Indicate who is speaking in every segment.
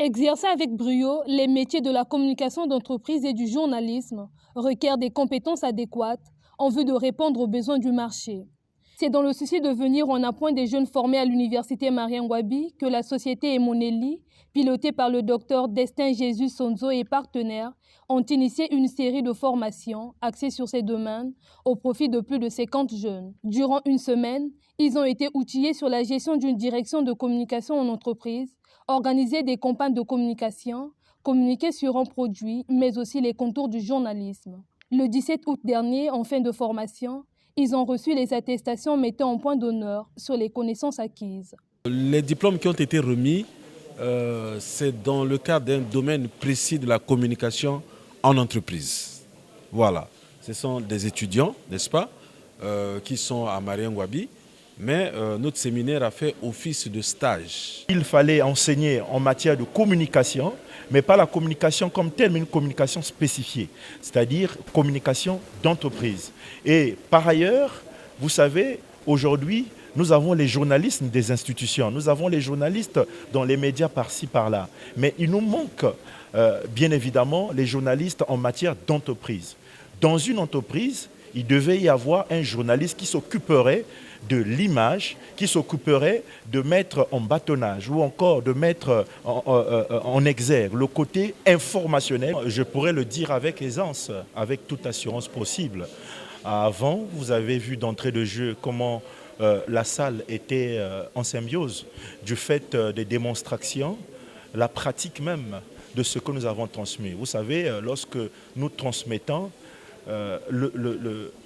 Speaker 1: Exercer avec brio les métiers de la communication d'entreprise et du journalisme requiert des compétences adéquates en vue de répondre aux besoins du marché. C'est dans le souci de venir en appoint des jeunes formés à l'université Mariengouabi que la société Emoneli, pilotée par le docteur Destin Jésus Sonzo et partenaires, ont initié une série de formations axées sur ces domaines au profit de plus de 50 jeunes. Durant une semaine, ils ont été outillés sur la gestion d'une direction de communication en entreprise, organiser des campagnes de communication, communiquer sur un produit, mais aussi les contours du journalisme. Le 17 août dernier, en fin de formation, ils ont reçu les attestations mettant en point d'honneur sur les connaissances acquises.
Speaker 2: Les diplômes qui ont été remis, c'est dans le cadre d'un domaine précis de la communication en entreprise. Voilà, ce sont des étudiants, n'est-ce pas, qui sont à Mariengouabi. Mais notre séminaire a fait office de stage.
Speaker 3: Il fallait enseigner en matière de communication, mais pas la communication comme telle, mais une communication spécifiée, c'est-à-dire communication d'entreprise. Et par ailleurs, vous savez, aujourd'hui, nous avons les journalistes des institutions, nous avons les journalistes dans les médias par-ci, par-là. Mais il nous manque, bien évidemment, les journalistes en matière d'entreprise. Dans une entreprise, il devait y avoir un journaliste qui s'occuperait de l'image, qui s'occuperait de mettre en bâtonnage ou encore de mettre en exergue le côté informationnel. Je pourrais le dire avec aisance, avec toute assurance possible. Avant, vous avez vu d'entrée de jeu comment la salle était en symbiose du fait des démonstrations, la pratique même de ce que nous avons transmis. Vous savez, lorsque nous transmettons,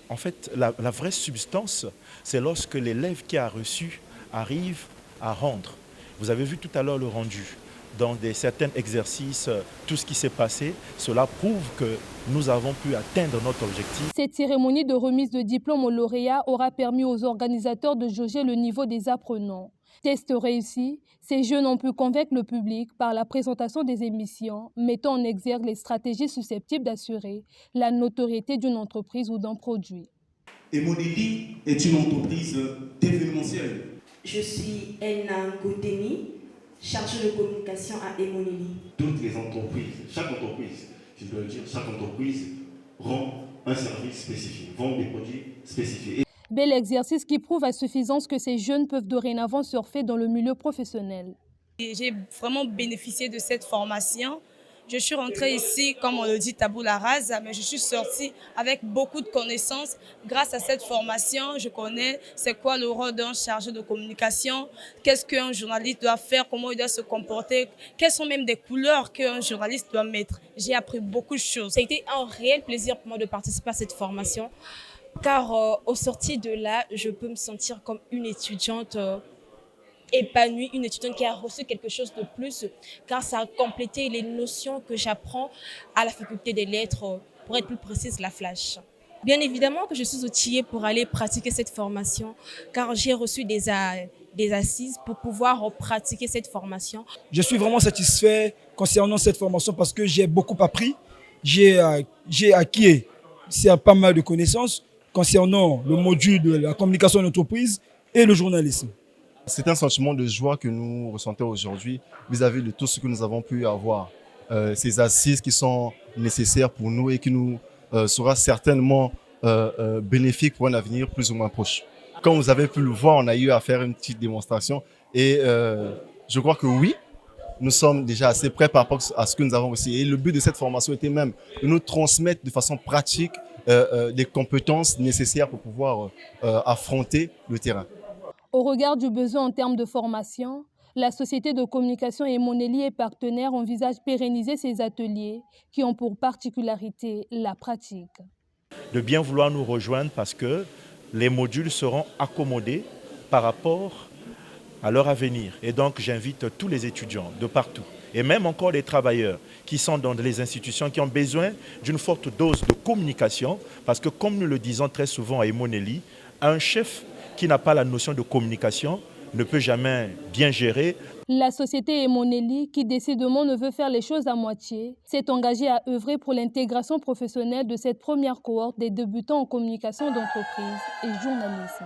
Speaker 3: en fait, la vraie substance, c'est lorsque l'élève qui a reçu arrive à rendre. Vous avez vu tout à l'heure le rendu. Dans certains exercices, tout ce qui s'est passé, cela prouve que nous avons pu atteindre notre objectif.
Speaker 1: Cette cérémonie de remise de diplôme aux lauréats aura permis aux organisateurs de jauger le niveau des apprenants. Test réussi, ces jeunes ont pu convaincre le public par la présentation des émissions, mettant en exergue les stratégies susceptibles d'assurer la notoriété d'une entreprise ou d'un produit.
Speaker 4: Emoneli est une entreprise d'événementiel.
Speaker 5: Je suis Elna Godeni, chargée de communication à Emoneli.
Speaker 4: Toutes les entreprises, chaque entreprise, je dois le dire, chaque entreprise rend un service spécifique, vend des produits spécifiques.
Speaker 1: Bel exercice qui prouve à suffisance que ces jeunes peuvent dorénavant surfer dans le milieu professionnel.
Speaker 6: J'ai vraiment bénéficié de cette formation. Je suis rentrée ici, comme on le dit, tabula rasa, mais je suis sortie avec beaucoup de connaissances. Grâce à cette formation, je connais c'est quoi le rôle d'un chargé de communication, qu'est-ce qu'un journaliste doit faire, comment il doit se comporter, quelles sont même des couleurs qu'un journaliste doit mettre. J'ai appris beaucoup de choses.
Speaker 7: Ça a été un réel plaisir pour moi de participer à cette formation, car au sortir de là, je peux me sentir comme une étudiante épanouie, une étudiante qui a reçu quelque chose de plus, car ça a complété les notions que j'apprends à la faculté des lettres, pour être plus précise, la flash. Bien évidemment que je suis outillée pour aller pratiquer cette formation, car j'ai reçu des assises pour pouvoir pratiquer cette formation.
Speaker 8: Je suis vraiment satisfait concernant cette formation parce que j'ai beaucoup appris, j'ai acquis pas mal de connaissances concernant le module de la communication d'entreprise et le journalisme.
Speaker 9: C'est un sentiment de joie que nous ressentons aujourd'hui vis-à-vis de tout ce que nous avons pu avoir. Ces assises qui sont nécessaires pour nous et qui nous sera certainement bénéfique pour un avenir plus ou moins proche. Comme vous avez pu le voir, on a eu à faire une petite démonstration et je crois que oui, nous sommes déjà assez prêts par rapport à ce que nous avons aussi. Et le but de cette formation était même de nous transmettre de façon pratique les compétences nécessaires pour pouvoir affronter le terrain.
Speaker 1: Au regard du besoin en termes de formation, la société de communication Emoneli et partenaires envisage pérenniser ces ateliers qui ont pour particularité la pratique.
Speaker 3: De bien vouloir nous rejoindre parce que les modules seront accommodés par rapport à leur avenir. Et donc j'invite tous les étudiants de partout et même encore les travailleurs qui sont dans les institutions qui ont besoin d'une forte dose de communication parce que comme nous le disons très souvent à Emoneli, un chef qui n'a pas la notion de communication ne peut jamais bien gérer.
Speaker 1: La société Emoneli, qui décidément ne veut faire les choses à moitié, s'est engagée à œuvrer pour l'intégration professionnelle de cette première cohorte des débutants en communication d'entreprise et journalisme.